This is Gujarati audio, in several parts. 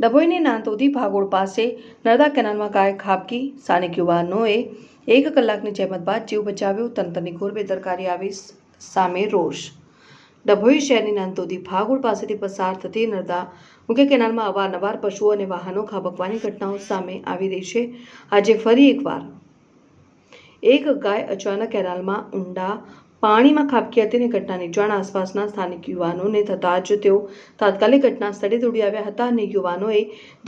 ડભોઈની નાંદોદી ભાગોળ પાસે નર્મદા કેનાલમાં ગાય ખાબકી, સ્થાનિક યુવાનોએ 1 કલાકની જહેમત બાદ જીવ બચાવ્યો, તંત્રની ઘોર બેદરકારી આવી સામે રોષ। ડભોઈ શહેરની નાંદોદી ભાગોળ પાસેથી પસાર થતી નર્મદા મુખ્ય કેનાલમાં અવારનવાર પશુઓ અને વાહનો ખાબકવાની ઘટનાઓ સામે આવી રહી છે। આજે ફરી એકવાર એક ગાય અચાનક કેનાલમાં ઊંડા પાણીમાં ખાબકી હતી અને ઘટનાની જાણ આસપાસના સ્થાનિક યુવાનોને થતાં જ તેઓ તાત્કાલિક ઘટના સ્થળે દોડી આવ્યા હતા અને યુવાનોએ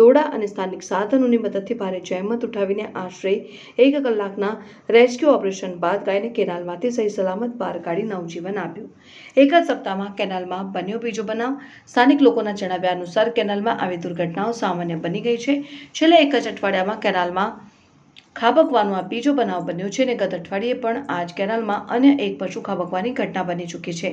દોરડા અને સ્થાનિક સાધનોની મદદથી ભારે જહેમત ઉઠાવીને આશરે 1 કલાકના રેસ્ક્યુ ઓપરેશન બાદ ગાયને કેનાલમાંથી સહી સલામત બહાર કાઢી નવજીવન આપ્યું। એક જ સપ્તાહમાં કેનાલમાં બન્યો બીજો બનાવ। સ્થાનિક લોકોના જણાવ્યા અનુસાર કેનાલમાં આવી દુર્ઘટનાઓ સામાન્ય બની ગઈ છે। છેલ્લા એક જ અઠવાડિયામાં કેનાલમાં ખાબકવાનો આ બીજો બનાવ બન્યો છે અને ગત અઠવાડિયે પણ આ જ કેનાલમાં અન્ય એક પશુ ખાબકવાની ઘટના બની ચૂકી છે।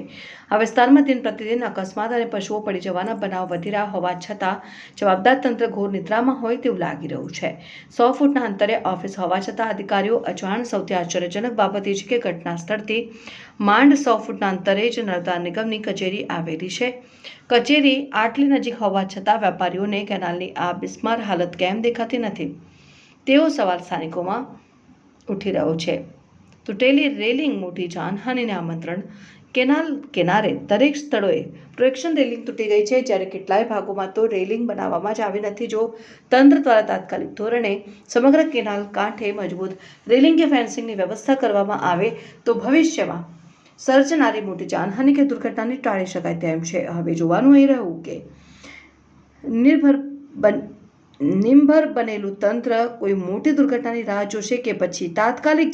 આ વિસ્તારમાં દિન પ્રતિદિન અકસ્માત અને પશુઓ પડી જવાના બનાવ વધી રહ્યા હોવા છતાં જવાબદાર તંત્ર ઘોર નિદ્રામાં હોય તેવું લાગી રહ્યું છે। 100 ફૂટના અંતરે ઓફિસ હોવા છતાં અધિકારીઓ અજાણ। સૌથી આશ્ચર્યજનક બાબત એ છે કે ઘટના સ્થળથી માંડ 100 ફૂટના અંતરે જ નર્મદા નિગમની કચેરી આવેલી છે। કચેરી આટલી નજીક હોવા છતાં વેપારીઓને કેનાલની આ બિસ્માર હાલત કેમ દેખાતી નથી તેવો સવાલ સ્થાનિકોમાં ઉઠી રહ્યો છે। તૂટેલી રેલિંગ, મોટી જાનહાનિને આમંત્રણ। કેનાલ કિનારે દરેક સ્થળોએ પ્રોટેક્શન રેલિંગ તૂટી ગઈ છે, જ્યારે કેટલાય ભાગોમાં તો રેલિંગ બનાવવામાં જ આવી નથી। જો તંત્ર દ્વારા તાત્કાલિક ધોરણે સમગ્ર કેનાલ કાંઠે મજબૂત રેલિંગ કે ફેન્સિંગની વ્યવસ્થા કરવામાં આવે તો ભવિષ્યમાં સર્જાનારી મોટી જાનહાનિ કે દુર્ઘટનાને ટાળી શકાય તેમ છે। હવે જોવાનું એ રહ્યું કે નિર્ભર બનેલું તંત્ર કોઈ મોટી દુર્ઘટનાની રાહ જોશે કે પછી તાત્કાલિક